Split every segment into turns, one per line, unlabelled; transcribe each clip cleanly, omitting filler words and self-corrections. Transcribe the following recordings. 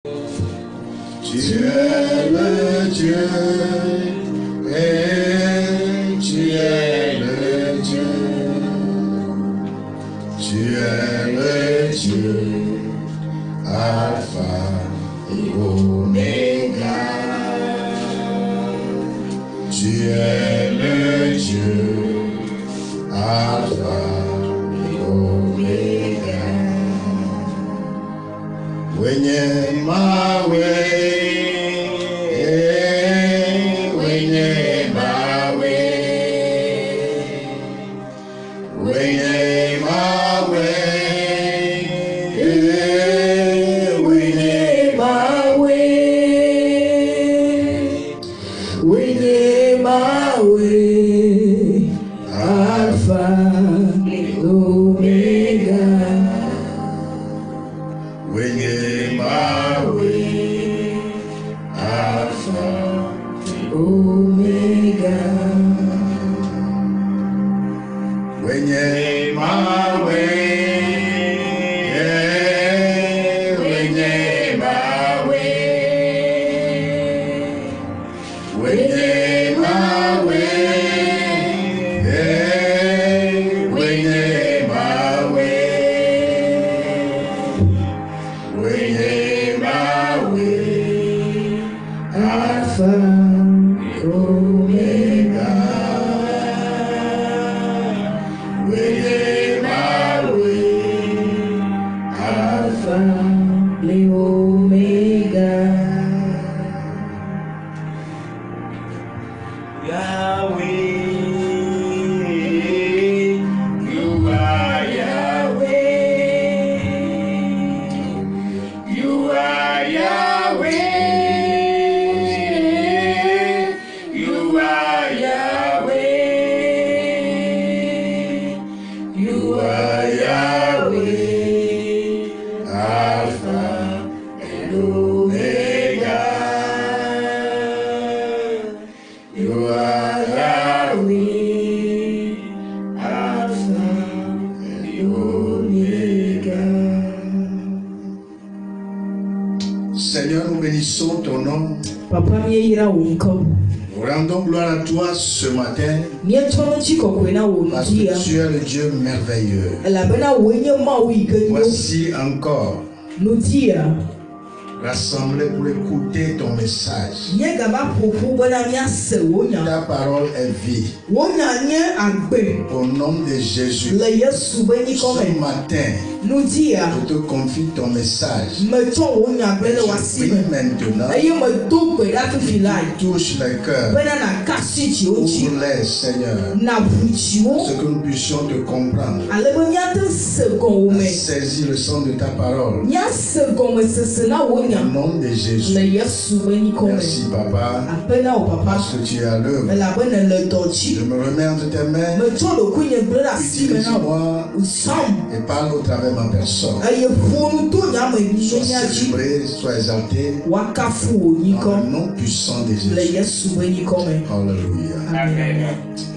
Tu es le Dieu, et tu es le Dieu. Tu es le Dieu, Alpha et Oméga. Tu es le Dieu, Alpha et Oméga. Wenye mawe, wenye mawe, wenye mawe, wenye mawe,
wenye mawe, Alpha et Omega.
wenye mawe, Alpha
Omega.
wenye mawe, wenye mawe, wenye mawe, wenye mawe, wenye mawe,
Alpha et Omega.
wenye mawe,
Alpha et Omega.
Yahweh, you are Yahweh, you are Yahweh, you are Yahweh, you are Yahweh, Alpha and Omega. You are Yahweh, Alpha and Omega. Seigneur, nous bénissons ton nom.
Papa mieyira wonko.
Nous rendons gloire à toi ce matin
Mietono chiko kwena
parce que
wondia.
tu es le Dieu merveilleux.
Elabena wenye mawi kenyo.
Voici encore
Nudia.
rassemblés pour écouter ton message.
Nyega ba popo bona miase wonya.
Ta parole est vie.
Wonya nye agbe.
Au nom de Jésus,
Le Yesu beni
ce
kome.
matin,
Nudia.
je te confie ton message.
Meto wonya bele
Je prie
wasime.
maintenant,
Eye me dope la tu filai.
touche les cœurs,
Bena na kasi chi ochi.
ouvre-les, Seigneur,
Na vuchiwo.
ce que nous puissions te comprendre.
Alebe nyate segon ome.
Saisis le son de ta parole.
Nya segon me sesena wonya.
Au nom de Jésus.
Le Yesu beni kome.
Merci, Papa,
Apena o papa.
parce que tu es à l'œuvre.
Elabena le dochi.
Je me remets entre tes mains.
Meto lo kunye bela si mena.
Utilise-moi
Usam.
et parle au travers de ma personne.
Eye fonu to nyama
Sois
ebinya chi.
célébré, sois exalté.
Wakafu
Dans
onyiko.
le nom puissant de
Le
Jésus.
Yesu beni kome.
Alléluia.
Amen.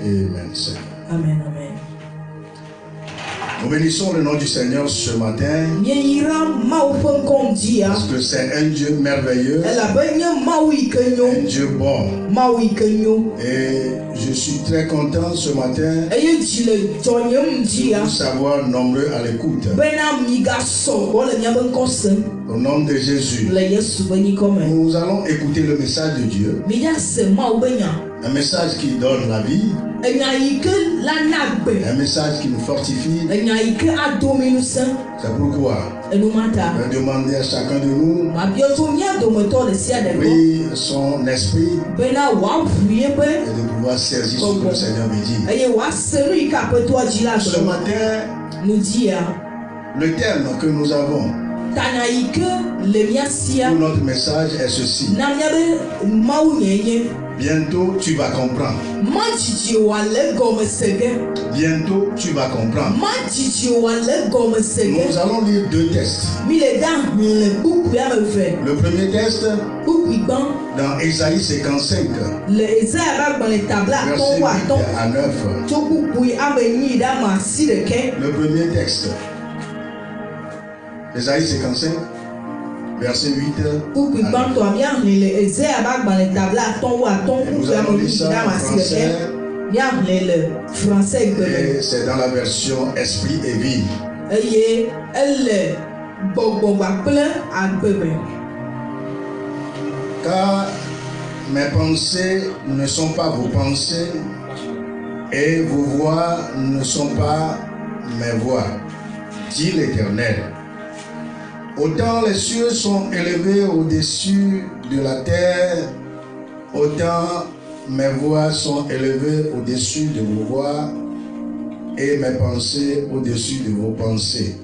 Amen, Seigneur.
Amen. Amen.
Nous bénissons le nom du Seigneur ce matin
Mieyira mawu ƒe ŋkɔŋdzi ya.
parce que c'est un Dieu merveilleux,
Elabe nye mawu yi ke
un
nyo.
Dieu bon.
Mawu yi ke nyo.
Et je suis très content ce matin
Eye dzi le dzɔ nye ŋdzi ya.
de vous savoir nombreux à l'écoute.
Bena mi gasɔ gbɔ le miabe ŋkɔ sem.
Au nom de Jésus,
Le Yesu be nyikɔ me.
nous allons écouter le message de Dieu,
Mi ya se mawu be nya.
un message qui donne la vie,
Enya yi ke la na gbe.
un message qui nous fortifie.
Enya yi ke ado mi ŋusẽ.
C'est pourquoi
Enumata.
je vais demander à chacun de nous,
Mabiɔ tso mía dometɔ le sia ɖe gbɔ.
prie son esprit
Bena wòaʋu ye be.
et de pouvoir saisir ce que le Seigneur me dit.
Eye wòase nu yi ke aƒetɔa dzi la
Ce
gblɔ.
matin,
Nu dzi ya.
le thème que nous avons
Tanya yi ke le mía sia.
pour notre message est ceci.
Na miabe mawu nye nye.
Bientôt, tu vas comprendre.
Majiji wale gomesege.
Bientôt, tu vas comprendre.
Majiji wale gomesege.
Nous allons lire deux textes.
Mi le da le buku ya me fe.
Le premier texte,
Buku ban.
dans Ésaïe 55,
Le Esaïe ba gban le tabla
verset
ton
8
wa ton.
à 9.
To buku yi ame nyi da ma si de ke.
Le premier texte, Ésaïe 55, verset 8.
Buku gbãtɔ miahlẽ le Esaïa ƒe agbalẽ tabla atɔ̃ wo atɔ̃
Nous
buku
allons
ame
lire ça
ɖam
en
asi ɖeke
français
miahlẽ le français gbe me
et c'est dans la version esprit et vie.
eye ele gbɔgbɔgba kple agbe me.
Car mes pensées ne sont pas vos pensées et vos voix ne sont pas mes voix, dit l'Éternel. Autant les cieux sont élevés au-dessus de la terre, autant mes voix sont élevées au-dessus de vos voix et mes pensées au-dessus de vos pensées.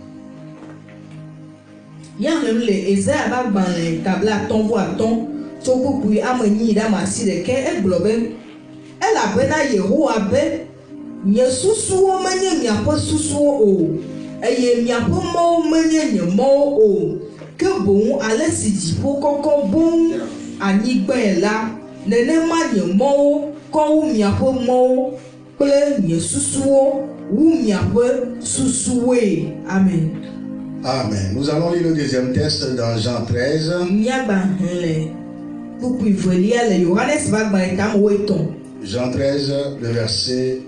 Miahlẽm le Esaïa ƒe agbalẽ tabla atɔ̃ wo atɔ̃ tso buku ame enyi ɖam asi ɖeke egblɔ be elabena Yehowa be nye susuwo menye miaƒe susuwo o eye miaƒe mɔwo menye nye mɔwo o ke boŋ ale si dziƒo kɔkɔ boŋ anyigbae la nenema nye mɔwo kɔ wu miaƒe mɔwo kple nye susuwo wu miaƒe susuwoe. Amen.
Amen. Nous allons lire le deuxième texte dans Jean 13.
Miagba le buku ivelia le Yohanes ƒe agbalẽ tame wo etɔ̃.
Jean 13, le verset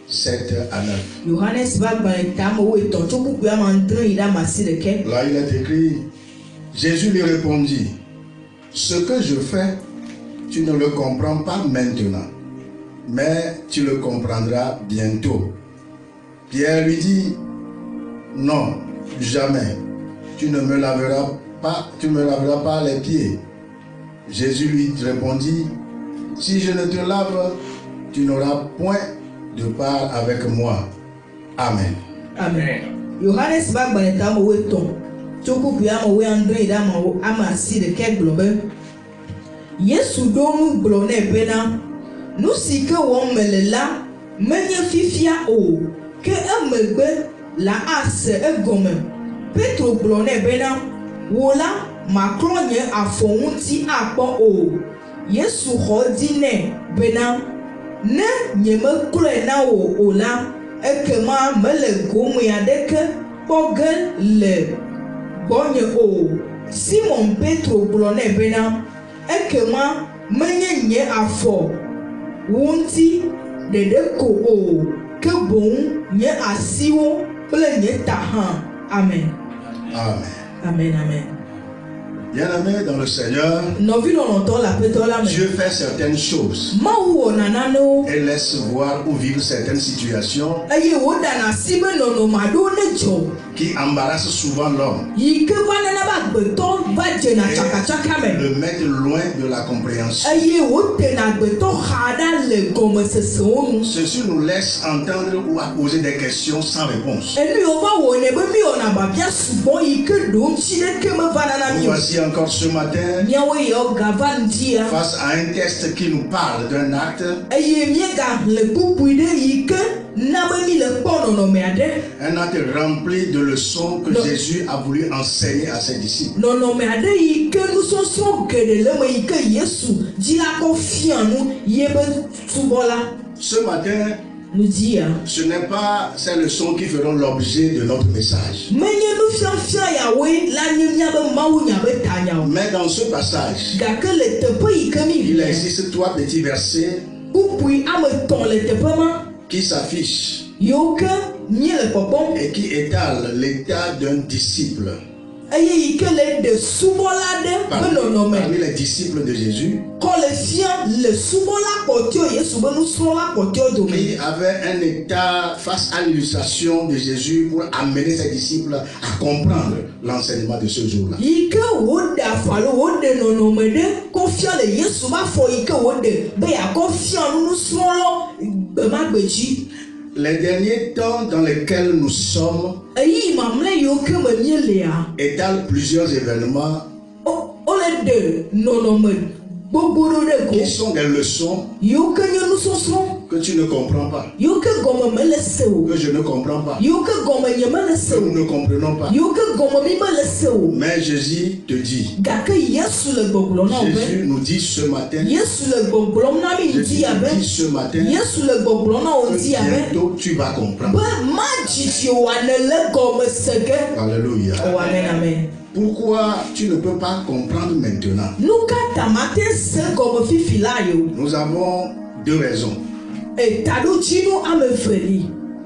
7 à 9.
Yohanes ƒe agbalẽ tame wo etɔ̃ tso buku ame adre yi ɖe ame asi ɖeke.
Là, il est écrit, Jésus lui répondit, ce que je fais, tu ne le comprends pas maintenant, mais tu le comprendras bientôt. Pierre lui dit, non, jamais, tu ne me laveras pas les pieds. Jésus lui répondit, si je ne te lave, tu n'auras point de part avec moi. Amen.
Amen. Yohanes ƒe agbalẽ tame wo etɔ̃ tso buku ame wo adre yi ɖe ame asi ɖeke gblɔ be Yesu ɖo nu gblɔ nɛ bena nu si ke wɔm mele la menye fifia o ke emegbe la ase egɔme. Petro gblɔ nɛ bena wò la maklɔ nye afɔ ŋuti akpɔ o. Yesu xɔ edzi nɛ bena ne nyemeklɔe na wò o la ekema mele gome aɖeke kpɔ ge le gbɔnye o. Simon Petro gblɔ nɛ bena ekema menye nye afɔ ŋuti ɖeɖe ko o ke boŋ nye asiwo kple nye ta hã. Amen.
Amen.
Amen. Amen.
Bien-aimés dans le Seigneur,
Nɔvi lɔlɔ̃tɔ le aƒetɔ la me.
Dieu fait certaines choses
Mawu wɔna nanewo
et laisse voir ou vivre certaines situations
eye woɖana asi be nɔnɔme aɖewo ne dzɔ
qui embarrassent souvent l'homme
yi ke va nana be agbetɔ va dzena tsakatsaka me
le mettent loin de la compréhension.
eye wotena agbetɔ xa ɖa le gɔmesesewo nu.
Ceci nous laisse entendre ou à poser des questions sans réponse.
Enu yiwo va wɔnɛ be mi wɔna biabia sugbɔ yi ke ɖo ŋuti ɖeke meva nana
Nous
mi o.
voici encore ce matin
Miawo yewo gava ŋutia
face à un texte qui nous parle d'un acte,
eye miegahlẽ bubui ɖe yi ke na be mi le kpɔ nɔnɔme aɖe.
un acte rempli de leçons que
Non.
Jésus a voulu enseigner à ses disciples.
Nɔnɔme aɖe yi ke nusɔsrɔ̃ geɖe le me yi ke Yesu dzi la kɔ fia nu ye be subɔla.
Ce matin,
Nu dzia
ce n'est pas ces leçons qui feront l'objet de notre message.
menye nufiafia yawoe la nye miabe mawunya be tanya o.
Mais dans ce passage,
Gake le teƒe yi ke mi
il
lia
existe trois petits versets
bubui ame etɔ̃ le teƒe ma
qui s'affichent
yiwo ke miele kpɔkpɔm
et qui étalent l'état d'un disciple.
eye yi ke le ɖe subɔla ɖe be nɔnɔme
Parmi les disciples de Jésus,
kɔ le fia le subɔla kpɔtɔe Yesu be nusrɔ̃la kpɔtɔe dome.
qui avait un état face à l'illustration de Jésus pour amener ses disciples à comprendre l'enseignement de ce jour-là.
Yi ke woɖe afalo woɖe nɔnɔme ɖe kɔ fia le Yesu ƒe afɔ yi ke woɖe be yakɔ fia nu nusrɔ̃lawo gbe ma gbe dzi.
Les derniers temps dans lesquels nous sommes
Eyi mamlɛ yiwo ke me mielea
étalent plusieurs événements
wole ɖe nɔnɔme gbogbo ɖo ɖe
qui
go
sont des leçons
yiwo ke nye nusɔsrɔ̃
que tu ne comprends pas,
yiwo ke gɔme mele se o
que je ne comprends pas,
yiwo ke gɔme nye mele se
que
o
nous ne comprenons pas.
yiwo ke gɔme mi mele se o
Mais Jésus te dit,
gake Yesu le gbɔgblɔm na wo be
Jésus nous dit ce matin,
Yesu le gbɔgblɔm na mi
Jésus
ŋuti yabe
te dit ce matin
Yesu le gbɔgblɔm na wo
que
ŋuti yabe
bientôt tu vas comprendre.
be ma dzidzi o ane le gɔme se ge
Alléluia.
o amen amen.
Pourquoi tu ne peux pas comprendre maintenant?
Nuka tamate se gomo fifila yo.
Nous avons deux raisons.
Et tado chino amefeli.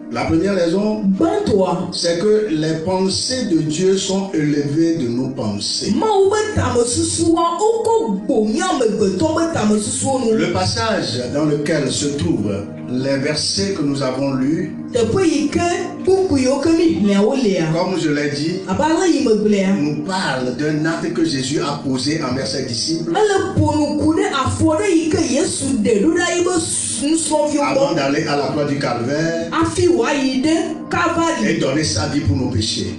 La première raison,
Bantoa.
c'est que les pensées de Dieu sont élevées de nos pensées. Le passage dans lequel se trouvent les versets que nous avons lus, comme je l'ai dit, nous parle d'un acte que Jésus a posé envers ses disciples avant d'aller à la croix du Calvaire et donner sa vie pour nos péchés.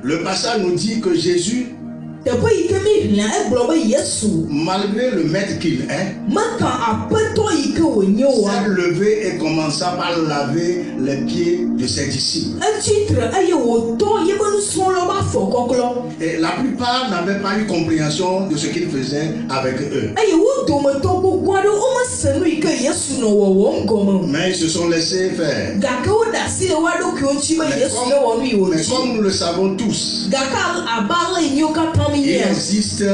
Le passage nous dit que Jésus, malgré le maître qu'il est, s'est levé et commença par laver les pieds de ses disciples. Et la plupart n'avaient pas eu compréhension de ce qu'il faisait avec eux. Mais ils se sont laissés faire. Mais comme nous le savons tous, il existe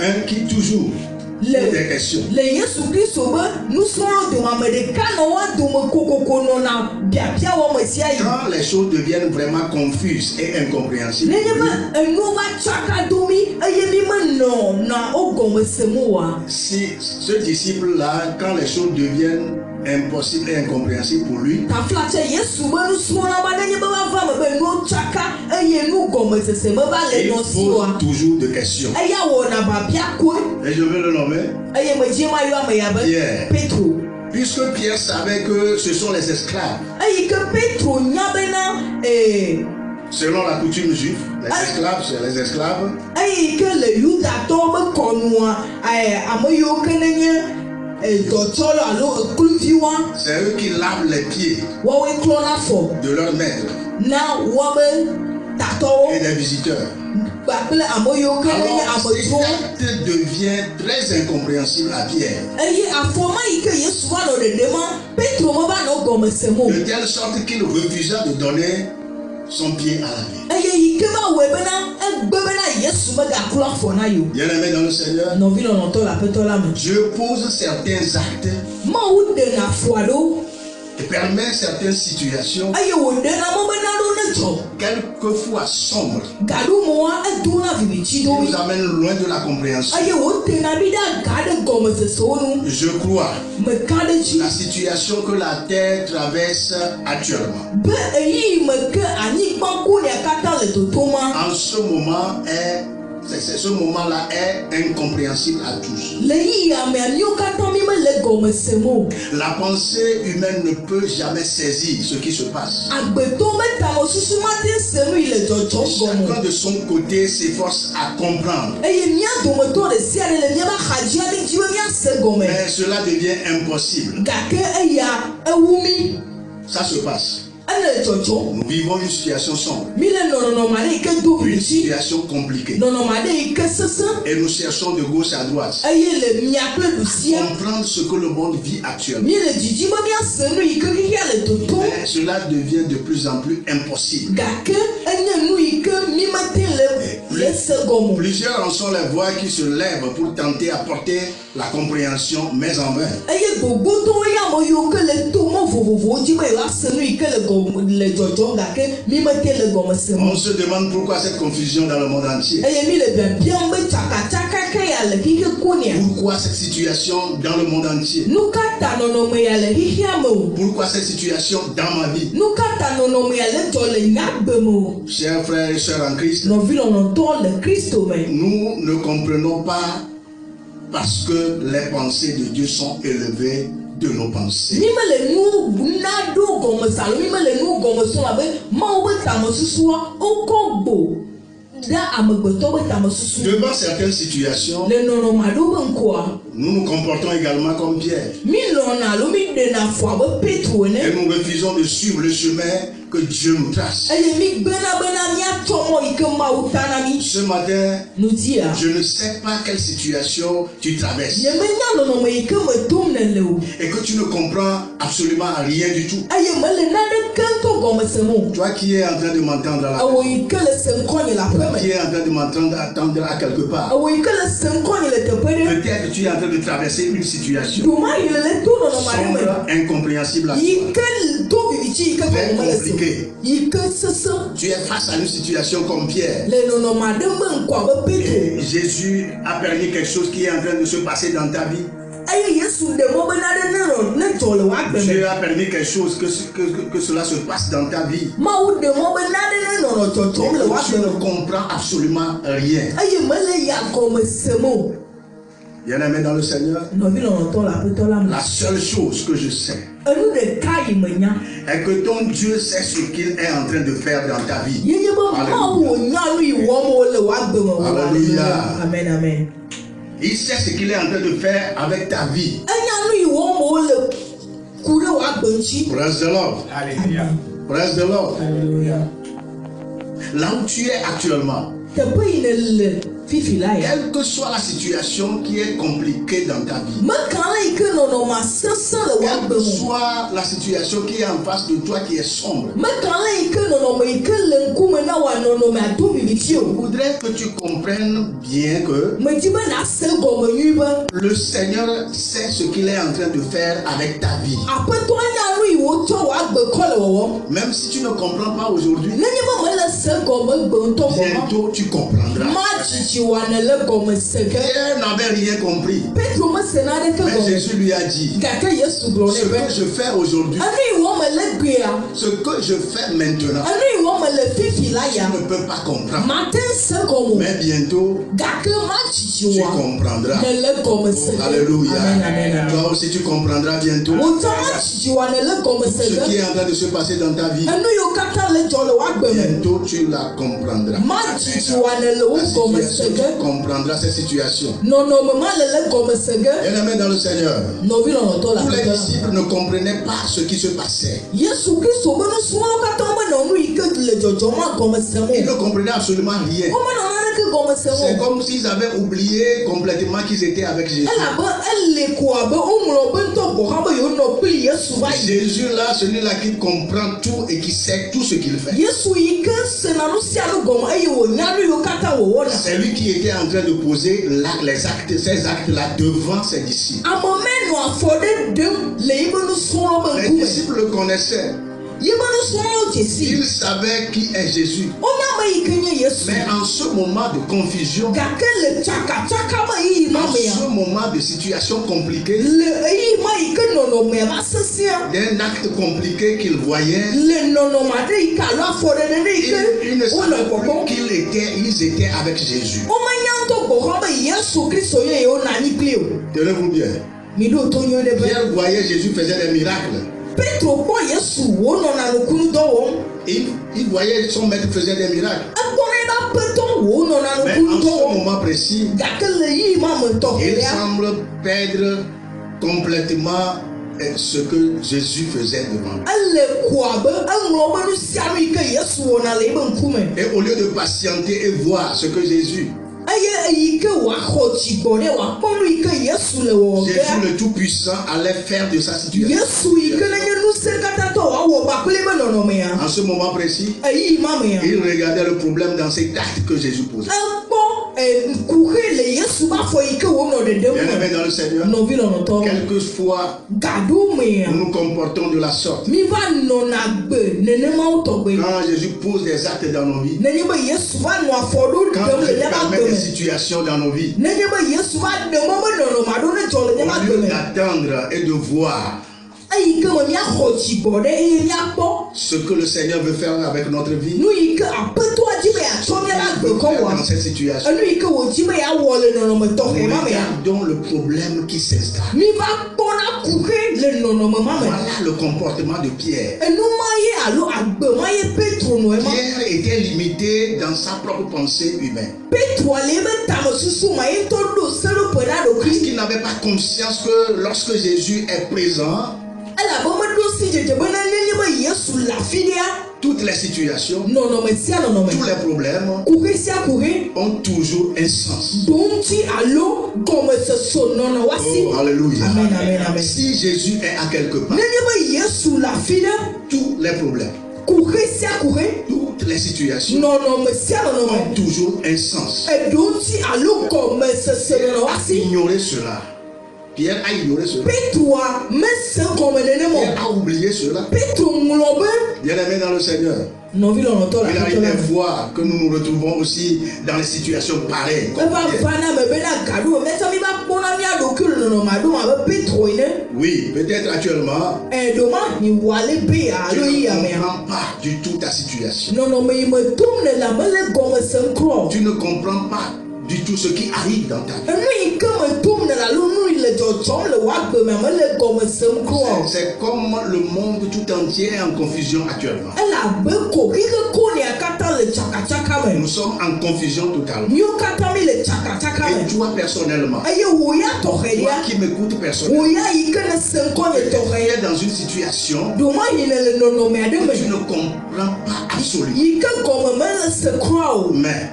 un qui toujours pose des questions. Quand les choses deviennent vraiment confuses et incompréhensibles, si ce disciple-là, quand les choses deviennent impossibles et incompréhensibles pour lui, il pose toujours des questions. Et je veux le nommer Pierre. Puisque Pierre savait que ce sont les esclaves. Selon la coutume juive, les esclaves, c'est les esclaves. C'est eux qui lavent les pieds de leur maître et des visiteurs. Alors, cet acte devient très incompréhensible à Pierre. De telle sorte qu'il refusa de donner son pied à la vie. Bien-aimé dans le Seigneur, Dieu pose certains actes et permet certaines situations quelquefois sombres qui nous amènent loin de la compréhension. Je crois la situation que la terre traverse actuellement en ce moment ce moment-là est incompréhensible à tous. La pensée humaine ne peut jamais saisir ce qui se passe. Chacun de son côté s'efforce à comprendre. Mais cela devient impossible. Ça se passe. Nous vivons une situation sombre, une situation compliquée, et nous cherchons de gauche à droite comprendre ce que le monde vit actuellement. Mais cela devient de plus en plus impossible. Plusieurs en sont les voix qui se lèvent pour tenter d'apporter la compréhension, mais en vain. On se demande pourquoi cette confusion dans le monde entier. Pourquoi cette situation dans le monde entier? Pourquoi cette situation dans ma vie? Chers frères et sœurs en Christ, nous ne comprenons pas parce que les pensées de Dieu sont élevées de nos pensées. Devant certaines situations, Nous nous comportons également comme Pierre.
Mi lɔna alo mi ɖena afɔ abe Petro
Et
ene.
nous refusons de suivre le chemin que Dieu nous trace.
Eye mi gbena bena miatrɔ mɔ yi ke Mawu ta na mi.
Ce matin,
Nu dia.
je ne sais pas quelle situation tu traverses
Nyemenya nɔnɔme yi ke me tom ne le o.
et que tu ne comprends absolument rien du tout.
Eye mele nane keŋtɔ gɔmesem o.
Toi qui es en train de m'entendre là,
Ewo yi ke le se ŋkɔ nye le aƒe
qui
me.
es en train de m'entendre attendre à quelque part,
Ewo yi ke le se ŋkɔ nye le teƒe ɖe.
peut-être tu es en train de traverser une situation
Doma yi le to nɔnɔme aɖe me.
sombre, incompréhensible à toi.
Yi ke to vivitsi yi ke
Très
gɔme le se.
compliqué.
Yi ke sese
Tu es face à une situation comme Pierre.
le nɔnɔme aɖe me ŋkɔ abe Petro.
Et Jésus a permis quelque chose qui est en train de se passer dans ta vie.
Eye Yesu ɖe mɔ bena ɖe ne dzɔ le woagbe me.
Dieu a permis quelque chose que cela se passe dans ta vie.
Mawu ɖe mɔ bena ɖe ne nɔnɔ dzɔdzɔm le
Tu
woagbe
ne
me.
comprends absolument rien.
Eye mele ya gɔme sem o.
Bien-aimé dans le Seigneur,
Nɔvi lɔlɔtɔ le aƒetɔ la me.
la seule chose que je sais
Enu ɖeka yi menya.
est que ton Dieu sait ce qu'il est en train de faire dans ta vie.
Yenye be Mawu wonya nu yi wɔm wole woagbe me o.
Alléluia.
Amen amen.
Il sait ce qu'il est en train de faire avec ta vie.
Enya nu yi wɔm wole ku ɖe woagbe ŋuti.
Praise the Lord.
Amen.
Praise the Lord.
Alléluia.
Là où tu es actuellement,
Teƒe yi ne le fifi la ya.
quelle que soit la situation qui est compliquée dans ta vie,
Meka le yi ke nɔnɔme sese le
quelle
woagbe
que
me.
soit la situation qui est en face de toi qui est sombre,
Meka le yi ke nɔnɔme yi ke le ŋkume na wa nɔnɔme ado vivitsi
je
o.
voudrais que tu comprennes bien que
Medi be na se gɔme nyui be.
le Seigneur sait ce qu'il est en train de faire avec ta vie.
Aƒetɔ nya nu yi wotsɔ woagbe kɔ le wɔwɔm.
Même si tu ne comprends pas aujourd'hui,
Nenye be mele se gɔme gbe ŋutɔ gɔma.
bientôt tu comprendras.
Ma dzidzi wa ne le gɔme se ge.
Pierre n'avait rien compris,
Petro me se na ɖeke
mais
gɔme.
Jésus lui a dit,
Gake Yesu gblɔ
ce
nɛ be.
que je fais aujourd'hui,
Enu yi wɔm le gbea.
ce que je fais maintenant,
Enu yi wɔm le fifi la
tu
ya.
ne peux pas comprendre.
Mate se gɔme o.
Mais bientôt,
Gake ma dzidzi
tu
wa
comprendras.
ne le gɔme se ge.
Alléluia.
Amen amen amen.
Toi aussi, tu comprendras bientôt
Wotsɔ ma dzidzi wa ne le gɔme se
ce qui
ge.
est en train de se passer dans ta vie.
Enu yiwo katã le dzɔ le woagbe me.
Bientôt, tu la comprendras.
Ma dzidzi wa ne le wo
La
gɔme se
situation,
ge.
tu comprendras cette situation.
Nɔnɔme ma le gɔme se ge.
Bien-aimé dans le Seigneur,
Nɔvi lɔlɔtɔ le
tous les
aƒetɔ la.
disciples ne comprenaient pas ce qui se passait.
Yesu Kristo be nusrɔ̃lawo katã menɔ nu yi ke le dzɔdzɔm ma gɔme sem o.
Ils ne comprenaient absolument rien.
Womenɔ naneke gɔme sem
C'est
o.
comme s'ils avaient oublié complètement qu'ils étaient avec Jésus.
Elabe ele ko abe woŋlɔ be ŋutɔ gbɔ hã be yewo kpli Yesu va yi.
Jésus là, celui-là qui comprend tout et qui sait tout ce qu'il fait.
Yesu yi ke sena nu sia nu gɔme eye wonya nu yiwo katã wòwɔna.
C'est lui qui était en train de poser ces actes-là devant ses disciples.
Ame menɔ afɔ ɖe ɖem le yibe nusrɔ̃lawo be
Les
ŋkume.
disciples le connaissaient.
Yibe nusrɔ̃lawo dze si.
Ils savaient qui est Jésus.
Wonya ame yi ke nye Yesu.
Mais en ce moment de confusion,
Gake le tsakatsaka me yiyi ma
en
mea.
ce moment de situation compliquée,
Le eyi ma yi ke nɔnɔmea va sesẽa.
d'un acte compliqué qu'ils voyaient,
Le nɔnɔme aɖe yi ke alo afɔɖeɖe ɖe yi
ils ne
ke wole
savaient
kpɔkpɔm.
plus qu'ils étaient avec Jésus.
Womenya ŋutɔ gbɔgbɔ be Yesu Kristo ye wonɔ anyi kpli o.
Tenez-vous bien.
Mi ɖo to nyuie ɖe be.
Pierre voyait Jésus faisait des miracles.
Petro kpɔ Yesu wònɔna nukunu dɔ wɔm.
Il voyait son maître faisait des miracles.
Ekpɔna ebe aƒetɔ wònɔna
Mais
nukunu
en
dɔ
ce
wɔm.
moment précis,
Gake le yi ma me
il
tɔxɛa.
semble perdre complètement ce que Jésus faisait devant lui.
Ele ko abe eŋlɔ be nu sia nu yi ke Yesu wɔna le ebe ŋkume.
Et au lieu de patienter et voir ce que Jésus,
Eye eyi ke wòaxɔ dzigbɔ ɖe wòakpɔ nu yi ke Yesu le wɔwɔ
Jésus
gea.
le Tout-Puissant allait faire de sa situation.
Yesu yi ke nenye nusẽ katã tɔ wòawɔ kpakple ebe nɔnɔmea.
En ce moment précis,
Eyi ma mea.
il regardait le problème dans cet acte que Jésus posait.
Ekpɔ kuxe le Yesu ƒe afɔ yi ke wònɔ ɖeɖem
Bien-aimé
me.
dans le Seigneur,
Nɔvi lɔlɔtɔ.
quelquefois
Gaɖo mea.
nous nous comportons de la sorte.
Mi va nɔna gbe nenemawo tɔgbe.
Quand Jésus pose des actes dans nos vies,
Nenye be Yesu va nɔ afɔ ɖo
quand
ɖem le
il
míaƒe
permet
agbe
des
me.
situations dans nos vies,
Nenye be Yesu va ɖe mɔ be nɔnɔme aɖewo ne dzɔ le míaƒe
au
agbe
lieu
me.
d'attendre et de voir
Eyi ke me míaxɔ dzigbɔ ɖe eye míakpɔ
ce que le Seigneur veut faire avec notre vie,
nu yi ke aƒetɔa dzi be yeatsɔ míaƒe agbe
dans cette situation. Regardons le problème qui s'installe. Voilà le comportement de Pierre. Pierre était limité dans sa propre pensée humaine. Parce qu'il n'avait pas conscience que lorsque Jésus est présent, toutes les situations, tous les problèmes ont toujours un sens. Oh, alléluia.
Amen, amen, amen.
Si Jésus est à quelque part, tous les problèmes, toutes les situations ont toujours un sens. Ignorer cela. Pierre a ignoré cela. Pierre a oublié cela. Bien-aimé dans le Seigneur. Il arrive des fois que nous nous retrouvons aussi dans les situations pareilles. Oui, peut-être actuellement, tu ne comprends pas du tout ta situation. Tu ne comprends pas du tout ce qui arrive dans ta vie. C'est comme le monde tout entier est en confusion actuellement. Nous sommes en confusion totalement. Et toi personnellement, toi qui m'écoutes personnellement, tu es dans une situation que tu ne comprends pas absolument. Mais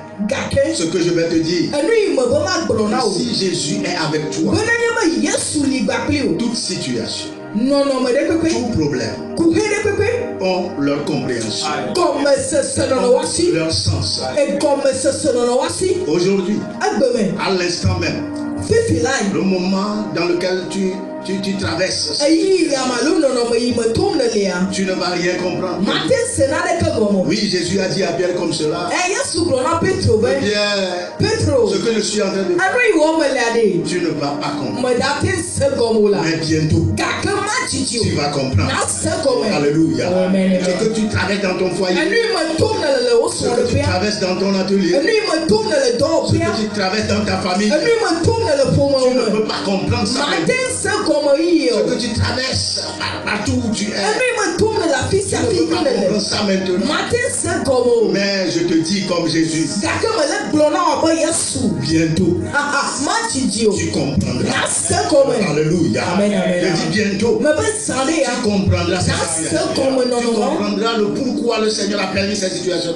ce que je vais te dire, si Jésus est avec toi, toute situation, tout problème ont leur compréhension, leur sens. Aujourd'hui, à l'instant même, le moment dans lequel tu traverses, tu ne vas rien comprendre. Oui, Jésus a dit à Pierre comme cela. Pierre, ce que je suis en train de dire, tu ne vas pas comprendre. Mais bientôt, tu vas comprendre. Alléluia. Ce que tu traverses dans ton foyer, ce que tu traverses dans ton atelier, ce que tu traverses dans ta famille, tu ne peux pas comprendre ça. Ce que tu traverses partout où tu es, tu ne peux pas comprendre ça maintenant. Mais je te dis comme Jésus, bientôt tu comprendras. Alléluia. Je dis bientôt tu comprendras cette situation. Tu comprendras le pourquoi le Seigneur a permis cette situation.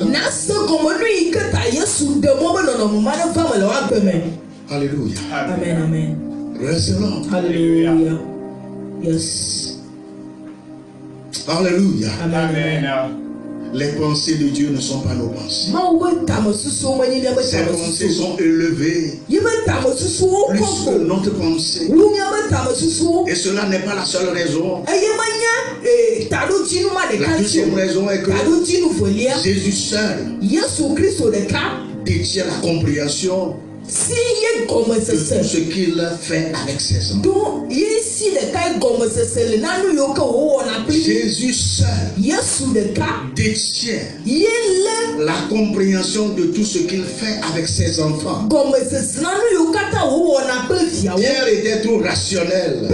Alléluia.
Amen, amen.
Praise the Lord.
Hallelujah. Yes.
Alléluia.
Amen.
Les pensées de Dieu ne sont pas nos pensées. Ses pensées sont élevées plus que notre pensée. Et cela n'est pas la seule raison. La deuxième raison est que Jésus seul détient la compréhension de tout ce qu'il fait avec ses enfants. Jésus seul détient la compréhension de tout ce qu'il fait avec ses enfants. Pierre était tout rationnel.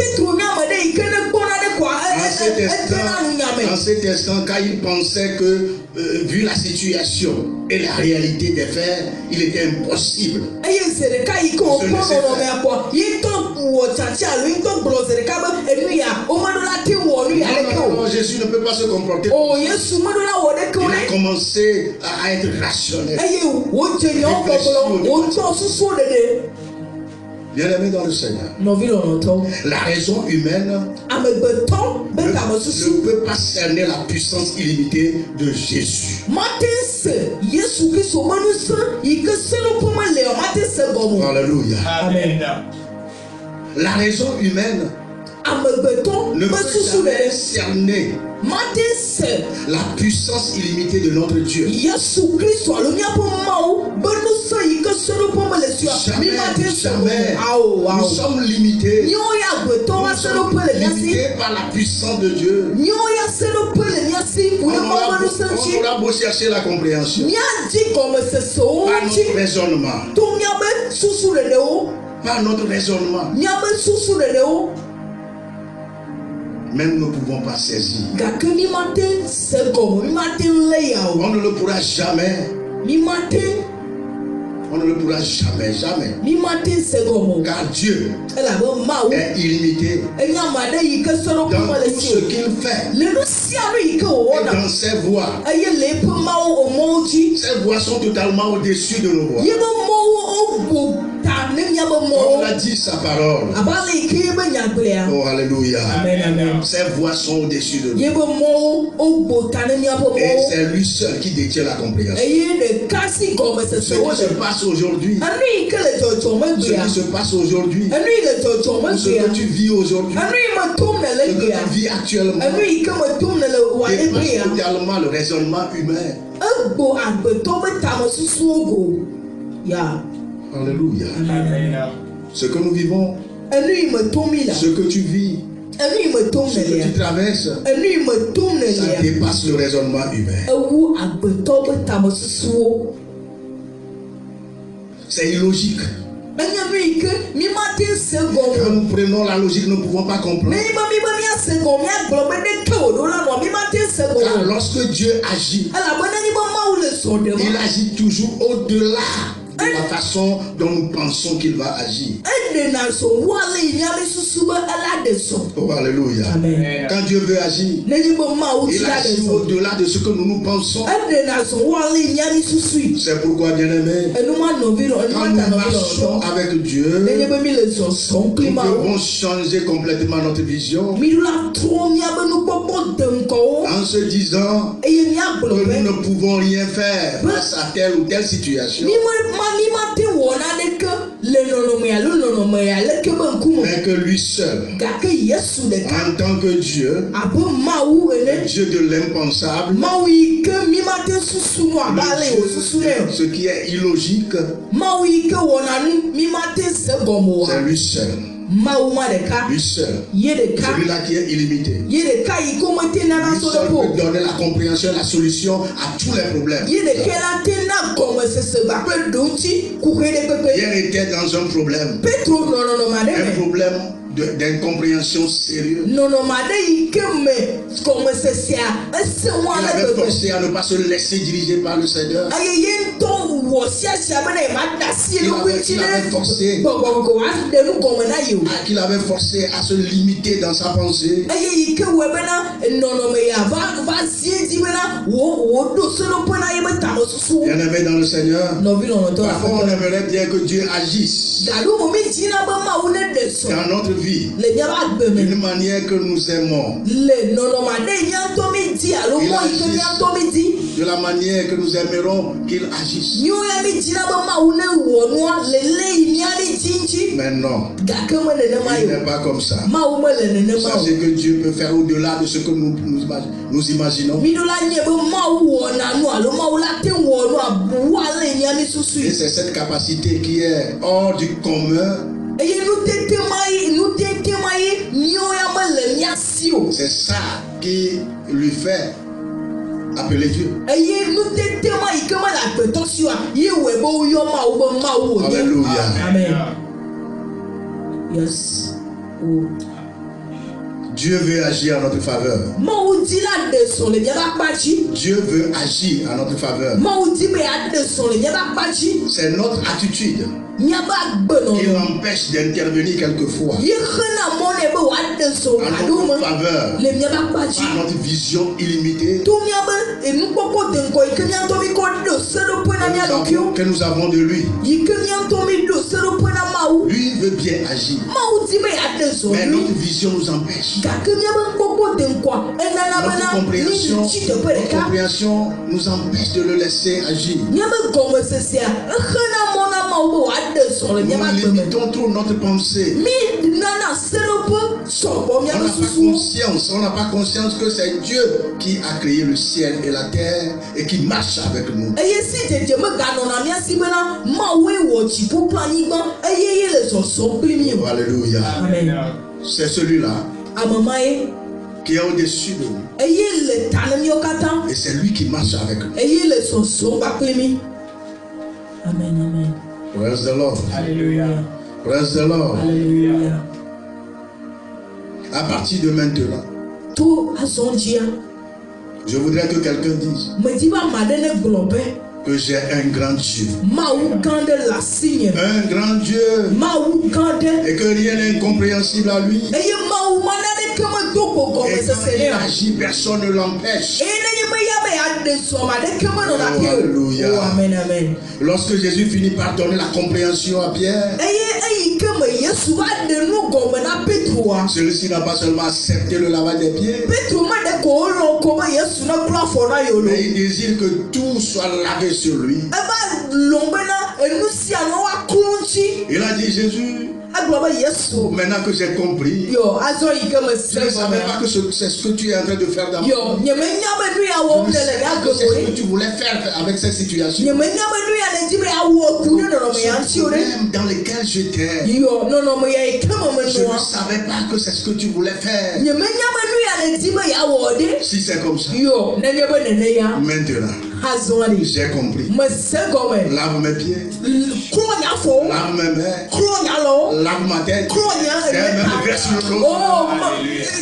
En cet instant, quand il pensait que, vu la situation et la réalité des faits, il était impossible. Non, Jésus ne peut pas se comporter. Il a commencé à être rationnel. Bien-aimé dans le Seigneur, la raison humaine ne peut pas cerner la puissance illimitée de Jésus. Alléluia.
Amen.
La raison humaine ne peut jamais cerner la puissance illimitée de notre Dieu. Jamais. Nous sommes limités. Nous sommes limités par la puissance de Dieu. On aura beau chercher la compréhension. Par
dzi.
notre raisonnement.
To míaƒe susu ɖeɖewo.
Par notre raisonnement.
Míaƒe susu ɖeɖewo.
Même nous ne pouvons pas saisir.
Gake mi mate se gɔme, mi mate lé ya o.
On ne le pourra jamais.
Mi mate.
On ne le pourra jamais, jamais.
Mi mate se gɔme o.
Car Dieu
Elabe Mawu.
est illimité
Enye ame aɖe yi ke sɔ ɖe
dans
ƒe le
tout
si
ce
o.
qu'il fait
Le nu sia nu yi ke
et
wòwɔna.
dans ses voies.
Eye le eƒe mawu o mɔwo dzi.
Ses voies sont totalement au-dessus de nos voies.
Yeƒe mɔwo wo ta ne míaƒe
Comme
mɔwo.
l'a dit sa parole.
Abe ale yi ke yebe nyagblẽa.
Oh, alléluia.
Amen, amen.
Ses voies sont au-dessus de nous.
Yeƒe mɔwo wo ta ne míaƒe
Et
mɔwo.
c'est lui seul qui détient la compréhension.
Eye ɖeka si gɔmesese
Ce
wo
qui se
le.
passe aujourd'hui,
Enu yi ke le dzɔdzɔm
ce
egbea.
qui se passe aujourd'hui,
Enu yi le dzɔdzɔm
ce
egbea.
que tu vis aujourd'hui,
Enu yi me tom ne
ce
le
que
gbea.
tu vis actuellement,
Enu yi ke me tom ne le wa
dépasse
egbea.
totalement le raisonnement humain.
Egbo agbetɔ be tamesusuwo go. Ya.
Alléluia.
Amen.
Ce que nous vivons,
Enu yi me tom yi la.
ce que tu vis,
Enu yi me tom
ce
ne
que
lia.
tu traverses,
Enu yi me tom ne
ça
lia.
dépasse le raisonnement humain.
Ewu agbetɔ be tamesusuwo.
C'est illogique.
Enye nu yi ke mi mate se gɔme.
Quand nous prenons la logique, nous ne pouvons pas comprendre.
Ne yi be mi be miase gɔme miagblɔ be ɖeke wòɖo la nɔ mi mate se
Car
gɔme.
lorsque Dieu agit,
Elabena nyi be Mawu le zɔ ɖem.
il agit toujours au-delà de la façon dont nous pensons qu'il va agir.
Eɖena zɔ wu ale yi miabe susu be ela ɖe zɔ.
Oh, alléluia.
Amen.
Quand Dieu veut agir,
Ne nyi be Mawu
il
ti la ɖe
agit
zɔ.
au-delà de ce que nous pensons.
Eɖena zɔ wu ale yi miabe susu yi.
C'est pourquoi, bien-aimés,
Enuma nɔvi lɔ
quand
enuma ta
nous
nɔvi
marchons
lɔ.
avec
Ne
Dieu,
nye be mi le zɔzɔm kpli
nous
Mawu.
devons changer complètement notre vision
Mi la trɔ miabe nukpɔkpɔ de ŋkɔwo.
en se disant
Eye miagblɔ
que
be.
nous ne pouvons rien faire face à telle ou telle situation,
Mi ma te wɔ naɖeke le nɔnɔme alo nɔnɔme aleke be ŋkume.
mais que lui seul,
Gake Yesu ɖeka
en tant que Dieu,
abe Mawu
le
ene.
Dieu de l'impensable,
Mawu yi ke mi ma te susu nu abe ale
le
wo susu nɛ.
Dieu, ce qui est illogique,
Mawu yi ke wɔna nu mi ma te se gɔme o.
c'est lui seul,
Mawu ma ɖeka.
lui seul,
Ye ɖeka.
celui-là qui est illimité.
Ye ɖeka yi ke womete nana
Lui
so
seul
ɖe po.
peut donner la compréhension, la solution à tous les problèmes.
Ye ɖeka la te na gɔmesese va kple ɖo ŋuti kuxe ɖe kpekpe.
Pierre était dans un problème,
Petro nɔ nɔnɔme aɖe
un
me.
problème d'incompréhension sérieux.
Nɔnɔme aɖe yi ke me gɔmesesea ese ŋu
Il
ale
avait
gbegbe.
forcé à ne pas se laisser diriger par le Seigneur.
Eye ye ŋutɔ wɔ siasia be ne ma da si eɖokui ŋuti
Il avait forcé.
gbɔgbɔgbɔ wa ɖe nu gɔme na yi o.
Qu'il avait forcé à se limiter dans sa pensée.
Eye yi ke wɔe bena nɔnɔme ya va zi edzi bena wo ɖo seɖoƒe na ye be tamesusuwo.
Bien-aimé dans le Seigneur,
Nɔvi lɔlɔ̃tɔ la
parfois on aimerait bien que Dieu agisse
gaɖo mo mi dzina be Mawu ne ɖe sɔ
dans notre vie
le miabe agbe me.
d'une manière que nous aimons,
Le nɔnɔme aɖe miatɔ mi di alo mɔ yi ke miatɔ mi di.
de la manière que nous aimerons qu'il agisse.
Míawo ya mi dzina be Mawu ne wɔ nua le le yi mia ɖe dzi ŋuti.
Mais non,
Gake me nenema
il
yi
n'est
o.
pas comme ça.
Mawu me le nenema o.
Sachez que Dieu peut faire au-delà de ce que nous imaginons.
Mi ɖo la nye be Mawu wɔna nu alo Mawu la te wɔ nu abu ale mia mi susu
Et
yi.
c'est cette capacité qui est hors du commun.
Eye nutete ma ye míawo ya me le mia si o.
C'est ça qui lui fait appeler Dieu.
Eye nutete ma yi ke me le agbetɔ si oa ye wɔe be woyɔ Mawu be Mawu wònye.
Alléluia.
Amen. Yes. Oh.
Dieu veut agir en notre faveur.
Mawu di la ɖe sɔ le miabe akpa dzi.
Dieu veut agir en notre faveur.
Mawu di be aɖe sɔ le miabe akpa dzi.
C'est notre attitude
Miabe
qui
agbenɔnɔ.
l'empêche d'intervenir quelquefois
Ye xena mɔ nɛ be wòaɖe sɔ
en
aɖewo
notre
me
faveur
le miabe akpa dzi.
par notre vision illimitée
To miabe enukpɔkpɔ de ŋkɔ yi ke miatɔ mi kɔ ɖo seɖoƒe na mia ɖokuiwo.
que nous avons de lui.
Yi ke miatɔ mi ɖo seɖoƒe na Mawu.
Lui veut bien agir,
Mawu di be aɖe sɔ
mais
lui.
notre vision nous empêche.
Gake miabe nukpɔkpɔ de ŋkɔa enana
Notre
bena mi
compréhension,
tsi teƒe ɖeka.
nous empêche de le laisser agir.
Miabe gɔmesesea exena mɔ na Mawu be wòaɖe sɔ le miabe
Nous
agbe me.
limitons trop notre pensée.
Mi nana seɖoƒe sɔgbɔ
On
miabe
n'a pas
susuwo.
conscience, on n'a pas conscience que c'est Dieu qui a créé le ciel et la terre et qui marche avec nous.
Eye si dzedze meganɔna mia si bena Mawue wɔ dziƒo kple anyigba eye ye le zɔzɔm kpli mi o.
Alléluia.
Amen.
C'est celui-là
Ame ma ye
qui est au-dessus de nous.
eye le ta ne míawo katã
Et c'est lui qui marche avec nous.
eye le zɔzɔm kpakpli mi. Amen, amen.
Praise the Lord.
Alléluia.
Praise the Lord.
Alléluia.
À partir de maintenant,
Tout à son dia.
je voudrais que quelqu'un dise
Me dit pas madame globé.
que j'ai un grand Dieu.
Maou gande la signe.
Un grand Dieu.
Maou gande.
Et que rien n'est incompréhensible à lui.
Et maou manade comme doko comme
Et
ce
quand il
Seigneur.
agit, personne ne l'empêche.
Et ne me yabe ade so madame comme on a
Oh, alléluia.
Oh, amen, amen.
Lorsque Jésus finit par donner la compréhension à Pierre,
Et comme Yesu va de nous comme na Pétroa.
celui-ci n'a pas seulement accepté le lavage des pieds,
Pétro made ko lo comme Yesu na kula fona yolo.
mais il désire que tout soit lavé sur lui.
Eba lombena enu si ano wa klonchi.
Il a dit, Jésus,
Agloba Yesu.
maintenant que j'ai compris,
Yo, azo ikeme
je ne savais pas que c'est ce que tu es en train de faire dans
Yo, nyeme nyame nu ya
Je
wo
ne
mele
savais
ya
pas que c'est ce que
gomori.
tu voulais faire avec cette situation.
Nyeme nyame nu ya le jibe ya wo ku ne no me ya
Ce
nti ore.
problème dans lequel j'étais,
Yo, no me ya ikeme me
je
no.
ne savais pas que c'est ce que tu voulais faire.
Nyeme nyame nu ya le jibe ya wo de.
Si c'est comme ça,
Yo, ne nyebe ne ya.
maintenant,
Azo ali.
j'ai compris.
Me se gome.
Lave mes pieds,
Kro nya fo.
lave mes mains,
Kro nya lo.
lave ma tête,
Kro nya
et même graisse le dos.
Oh,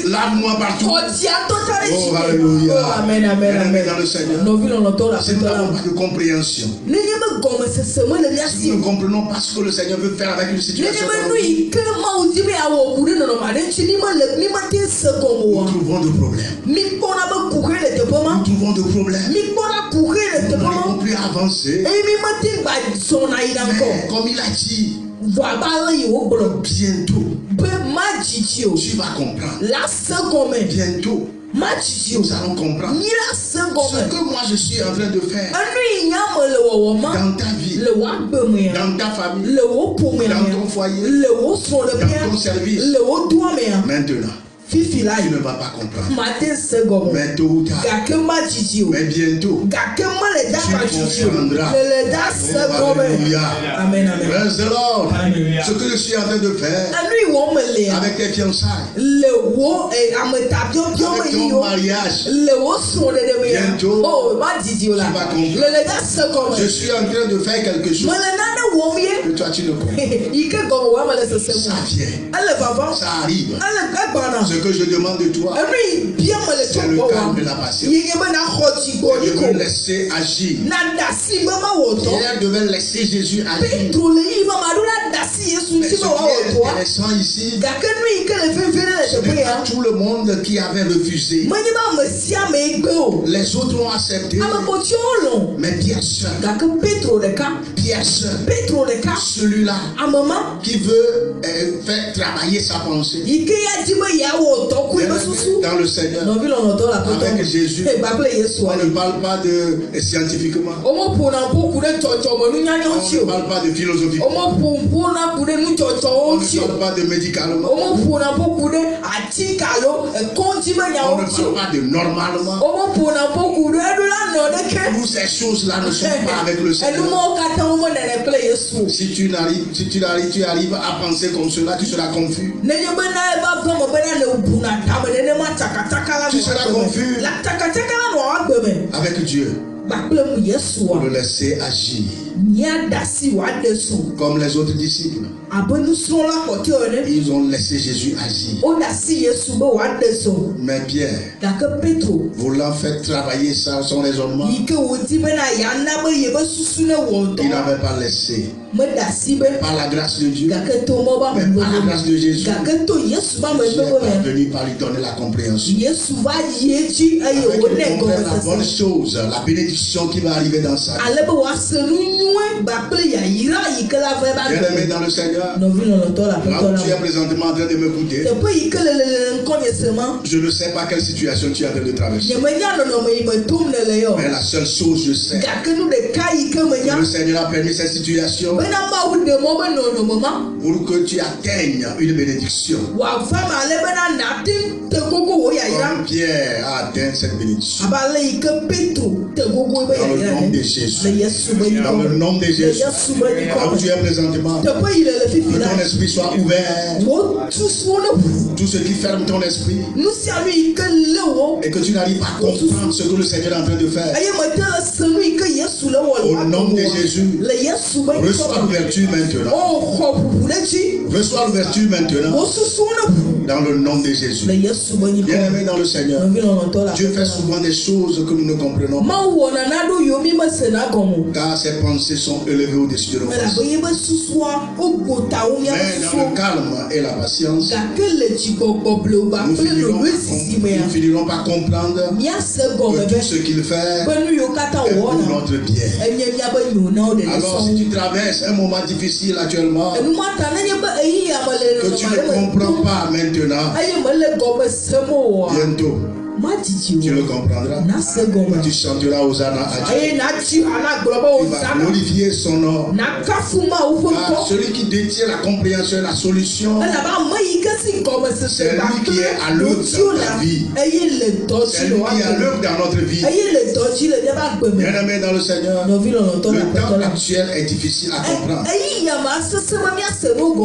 Lave-moi partout.
Kotia totale
Oh,
jibe.
alléluia.
Oh, amen, amen,
Bien-aimé
amen.
dans le Seigneur,
No vilo no to la
si nous n'avons
petola.
pas de compréhension,
Ne nyebe gome se se me le ya
si
si.
nous ne comprenons pas ce que le Seigneur veut faire avec une situation,
Nenema nu ike ma ujibe ya wo kude no ma den chini ma le ni ma tin se komo
nous
wa.
trouvons des problèmes.
Mi kona ba kuke le te
Nous
poma.
trouvons des problèmes.
Mi kona kuke le te
Nous n'arrivons
poma.
plus à avancer.
E mi ma tin ba so na ida
Mais
ko.
comme il a dit,
Va ba le yo bolo.
bientôt,
Be ma chichi o.
tu vas comprendre.
La se gome.
Bientôt,
Ma chichi o.
nous allons comprendre
Ni la se
ce
gome.
que moi je suis en train de faire
Anu inya mo le wo ma.
dans ta vie,
Le wa be me ya.
dans ta famille,
Le wo po me ya.
dans ton foyer,
Le wo so le
dans
bien.
ton service.
Le wo do me ya.
Maintenant,
Fifi la
tu ne
yo.
vas pas comprendre.
Ma tin se gome.
Mais tôt ou tard,
Gake ma chichi o.
mais bientôt,
Gake ma le da ma chichi o.
comprendras.
Le da se
Oh,
gome.
alléluia.
Amen, amen.
Praise the Lord.
Alléluia.
Ce que je suis en train de faire
Anu iwo me le ya.
avec tes fiançailles,
Le wo ametabion bio me
avec
yi
ton
yo.
mariage,
Le wo so de me ya.
Bientôt,
Oh, ma chichi o la.
tu vas comprendre.
Le da se gome.
je suis en train de faire quelque chose
Me le na ne wo ye.
que toi tu ne comprends.
Ike gome wa me le se se
Ça
mo.
vient,
Ale baba.
ça arrive.
Ale agbana.
Ce que je demande de toi,
Anu bien me le
c'est le
to
calme
wa.
et la patience.
Yi me na khoti go
Je
ni ko.
veux laisser agir.
Na da si me ma wo to.
Pierre devait laisser Jésus agir.
Petro le yi ma ma do la da si Yesu
Mais
si
ce
me wa
qui
wo
est
to.
intéressant ici,
Gake nu ike le fefere
ce
le te
n'est
pe ya.
pas tout le monde qui avait refusé.
Menye ba me si ame gbe o.
Les autres ont accepté,
Ame ko ti o lo.
mais Pierre seul,
Gake Petro ɖeka.
Pierre seul,
Petro ɖeka.
celui-là
Amema.
qui veut faire travailler sa pensée.
Ike ya di me ya wo to ku be susu.
Dans le Seigneur,
Nɔvi lɔlɔtɔ la poto.
Avec Jésus.
Gbàgbé Yesu
on ne
ali.
parle pas de scientifiquement,
Ɔmɔ ƒona ƒo ku ɖe tsɔtsɔme nunyanya
on
ŋuti
ne
o.
parle pas de philosophie,
Ɔmɔ ƒona ku ɖe nutsɔtsɔwo
on
ŋuti
ne
o.
parle pas de médicalement,
Ɔmɔ ƒona ƒo ku ɖe ati kalo kɔŋdzi be
on
nyawo
ne
ŋuti o.
parle pas de normalement.
Ɔmɔ ƒona ƒo ku ɖe eɖola nɔ ɖeke.
Toutes ces choses-là ne sont pas avec le Seigneur.
Enumɔwo katã wo menene kple Yesu o.
Si tu arrives à penser comme cela, tu seras confus.
Nenye be na eba gɔme be na le buna tame nenema tsakatsaka la
Tu
nɔ
seras
agbe
confus.
me. La tsakatsaka la nɔ agbe me.
Avec Dieu,
Gbàgbé mu Yesu
pour
a.
le laisser agir.
Mía da si wa de so.
Comme les autres disciples,
Abe nusrɔ̃la kpɔtɔe ene.
ils ont laissé Jésus agir.
O da si Yesu be wa de so.
Mais Pierre,
Gake Petro
voulant faire travailler son raisonnement,
yi ke wòdi be na ya na be ye be susu ne wɔ
il
dɔ.
n'avait pas laissé.
Me da si be.
Par la grâce de Dieu,
Gake to mɔ ba
mais
me
par la grâce de Jésus,
Gake to Yesu ba me
Dieu est
gbegbe me.
parvenu par lui donner la compréhension.
Yesu va yi edzi eye
Avec
wo
qu'il
ne
comprenne la bonne
gɔmesese.
chose, la bénédiction qui va arriver dans sa vie.
Ale be wòase nu nyuie gbàgbé yayira yi ke la va ba
Bien-aimé
gbɔ.
dans le Seigneur,
Nɔvi lɔlɔtɔ la
là
aƒetɔ
où tu es
la.
présentement en train de m'écouter,
Teƒe yi ke le ŋkɔ nye sema.
je ne sais pas quelle situation tu es en train de traverser.
Nye menya nɔnɔme yi me tom le le yɔ.
Mais la seule chose je sais,
Gake nu ɖeka yi ke menya.
que le Seigneur a permis cette situation
Bena Mawu ɖe mɔ be nɔnɔme ma.
pour que tu atteignes une bénédiction.
Wòava me ale bena nàte te gogo wò yayira.
Comme Pierre a atteint cette bénédiction.
Abe ale yi ke Petro te gogo be
Dans le
yayira
nom de
ne.
Jésus.
Le Yesu be
Dans le
yibɔ.
le nom de Jésus. Là où tu es présentement, que ton esprit soit ouvert. Tout ce qui ferme ton esprit et que tu n'arrives pas à comprendre ce que le Seigneur est en train de faire. Au nom de Jésus, reçois l'ouverture maintenant. Reçois l'ouverture maintenant. Dans le nom de Jésus. Bien-aimé dans le Seigneur, Dieu fait souvent des choses que nous ne comprenons pas. Car ses pensées sont élevées au-dessus de nos pensées. Mais dans le calme et la patience, nous finirons par comprendre que tout ce qu'il fait est pour notre bien. Alors si tu traverses un moment difficile actuellement, que tu ne comprends pas maintenant, bientôt tu le comprendras. Tu chanteras Hosanna à Dieu. Tu vas glorifier son nom. Car celui qui détient la compréhension et la solution, c'est lui qui est à l'œuvre dans ta vie. C'est lui qui est à l'œuvre dans notre vie. Bien-aimé dans le Seigneur, le temps actuel est difficile à comprendre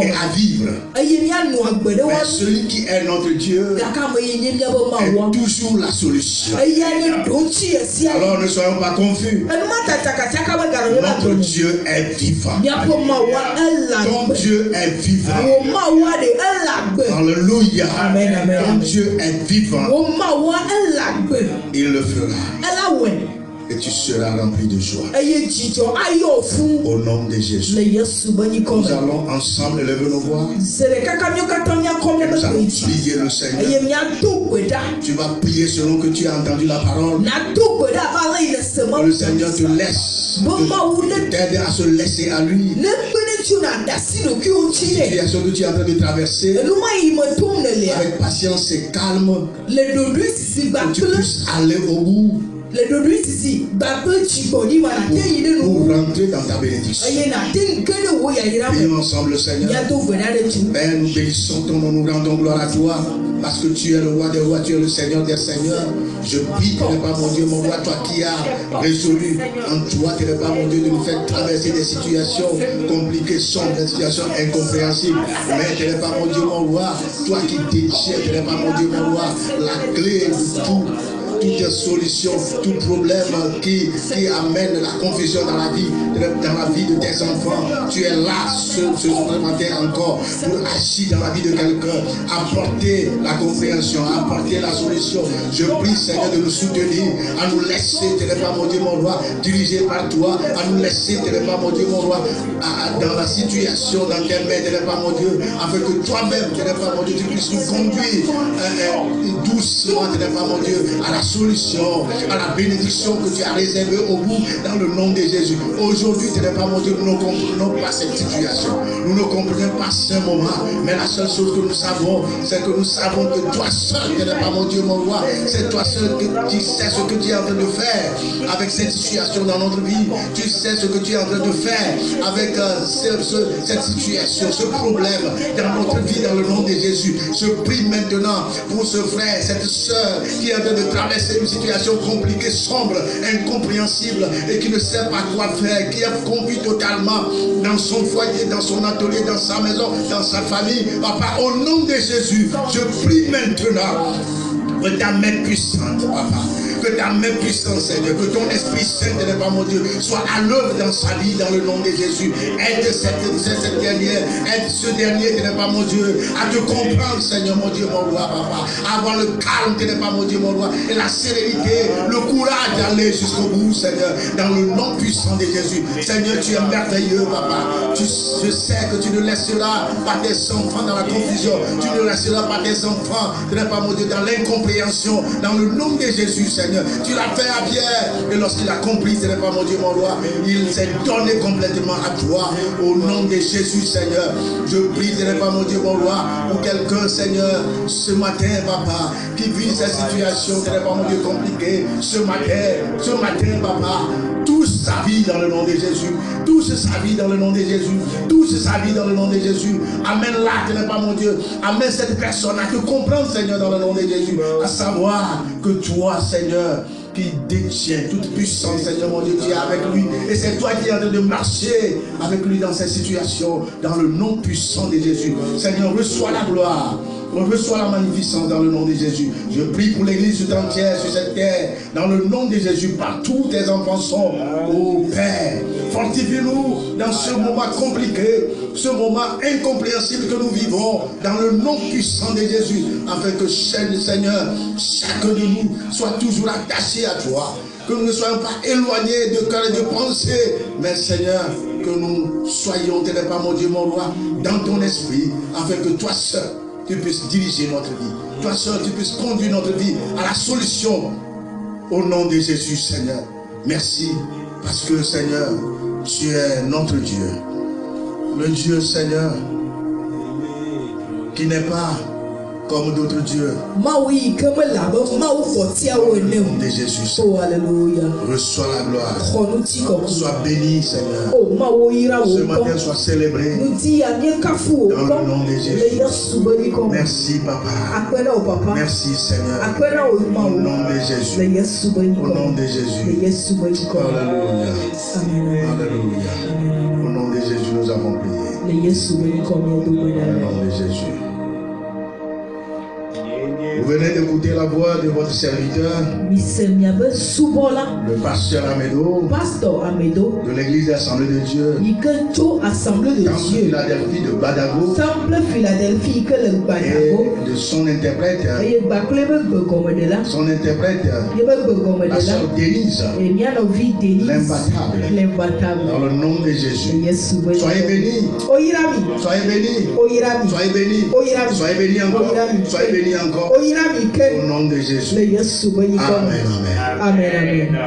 et à vivre. Mais celui qui est notre Dieu est toujours la solution. Alors ne soyons pas confus. Notre Dieu est vivant. Ton Dieu est vivant. Alléluia. Ton Dieu est vivant. Il le fera. Et tu seras rempli de joie. Au nom de Jésus. Nous allons ensemble élever nos voix. Nous allons prier le Seigneur. Tu vas prier selon que tu as entendu la parole. Que le Seigneur te laisse. T'aide à se laisser à lui. Situation que tu es en train de traverser, avec patience et calme, que tu puisses aller au bout. Pour rentrer dans ta bénédiction. Prions ensemble le Seigneur. Père, nous bénissons ton nom, nous rendons gloire à toi. Parce que tu es le roi des rois, tu es le Seigneur des seigneurs. Je prie, tu n'es pas mon Dieu, mon roi, toi qui as résolu en toi, tu n'es pas mon Dieu, de nous faire traverser des situations compliquées, sombres, des situations incompréhensibles. Mais tu n'es pas mon Dieu, mon roi, toi qui déchires, tu n'es pas mon Dieu, mon roi, la clé de tout. Toutes solutions, tout problème qui amène la confusion dans la vie de tes enfants. Tu es là ce matin encore pour agir dans la vie de quelqu'un, apporter la compréhension, apporter la solution. Je prie Seigneur de nous soutenir, à nous laisser, tu n'es pas mon Dieu, mon roi, dirigé par toi, à nous laisser, tu n'es pas mon Dieu, mon roi, dans la situation, dans tes mains, tu n'es pas mon Dieu, afin que toi-même, tu n'es pas mon Dieu, tu puisses nous conduire doucement, tu n'es pas mon Dieu, à la solution, à la bénédiction que tu as réservée au bout dans le nom de Jésus. Aujourd'hui, tu n'es pas mon Dieu, nous ne comprenons pas cette situation. Nous ne comprenons pas ce moment. Mais la seule chose que nous savons, c'est que nous savons que toi seul, tu n'es pas mon Dieu, mon roi. C'est toi seul qui sais ce que tu es en train de faire avec cette situation dans notre vie. Tu sais ce que tu es en train de faire avec cette situation, ce problème dans notre vie, dans le nom de Jésus. Je prie maintenant pour ce frère, cette soeur qui est en train de traverser une situation compliquée, sombre, incompréhensible et qui ne sait pas quoi faire, qui est confus totalement dans son foyer, dans son atelier, dans sa maison, dans sa famille. Papa, au nom de Jésus, je prie maintenant que ta main puissante, papa, que ta main puissante, Seigneur, que ton Esprit Saint, n'est pas mon Dieu, soit à l'œuvre dans sa vie, dans le nom de Jésus. Aide cette dernière, aide ce dernier, n'est pas mon Dieu, à te comprendre, Seigneur, mon Dieu, mon roi, papa, à avoir le calme, n'est pas mon Dieu, mon roi, et la sérénité, le courage d'aller jusqu'au bout, Seigneur, dans le nom puissant de Jésus. Seigneur, tu es merveilleux, papa. Je sais que tu ne laisseras pas tes enfants dans la confusion, tu ne laisseras pas tes enfants, n'est pas mon Dieu, dans l'incompréhension, dans le nom de Jésus, Seigneur. Tu l'as fait à Pierre, et lorsqu'il a compris, ce n'est pas mon Dieu, mon roi, il s'est donné complètement à toi, au nom de Jésus, Seigneur. Je prie, ce n'est pas mon Dieu, mon roi, pour quelqu'un, Seigneur, ce matin, papa, qui vit cette situation, ce n'est pas mon Dieu, compliqué, ce matin, papa, touche sa vie dans le nom de Jésus, touche sa vie dans le nom de Jésus, touche sa vie dans le nom de Jésus. Amène-la, ce n'est pas mon Dieu, amène cette personne à te comprendre, Seigneur, dans le nom de Jésus, à savoir que toi, Seigneur, qui détient toute puissance, Seigneur mon Dieu, tu es avec lui. Et c'est toi qui es en train de marcher avec lui dans cette situation, dans le nom puissant de Jésus. Seigneur, reçois la gloire. Reçois la magnificence dans le nom de Jésus. Je prie pour l'église tout entière sur cette terre. Dans le nom de Jésus, partout où tes enfants sont. Ô Père, fortifie-nous dans ce moment compliqué, ce moment incompréhensible que nous vivons. Dans le nom puissant de Jésus. Afin que, Seigneur, chacun de nous soit toujours attaché à toi. Que nous ne soyons pas éloignés de cœur et de pensée. Mais Seigneur, que nous soyons, tel n'est pas mon Dieu, mon roi, dans ton esprit. Afin que toi seul, tu puisses diriger notre vie. Toi seul, tu puisses conduire notre vie à la solution. Au nom de Jésus, Seigneur. Merci. Parce que, Seigneur, tu es notre Dieu. Le Dieu, Seigneur, qui n'est pas comme d'autres dieux. Au nom de Jésus, Seigneur. Reçois la gloire. Sois béni, Seigneur. Ce matin, sois célébré. Dans le nom de Jésus. Merci, Papa. Merci, Seigneur. Au nom de Jésus. Au nom de Jésus. Alléluia. Alléluia. Au nom de Jésus, nous avons prié. Au nom de Jésus. Vous venez d'écouter la voix de votre serviteur, le pasteur Amedo, de l'église d'Assemblée de Dieu, Temple Philadelphie de Badago, et de son interprète, la sœur Denise, l'imbattable, dans le nom de Jésus. Soyez bénis, soyez bénis, soyez bénis, soyez bénis encore, soyez bénis encore. Au nom de Jésus. Amen. Amen.
Amen.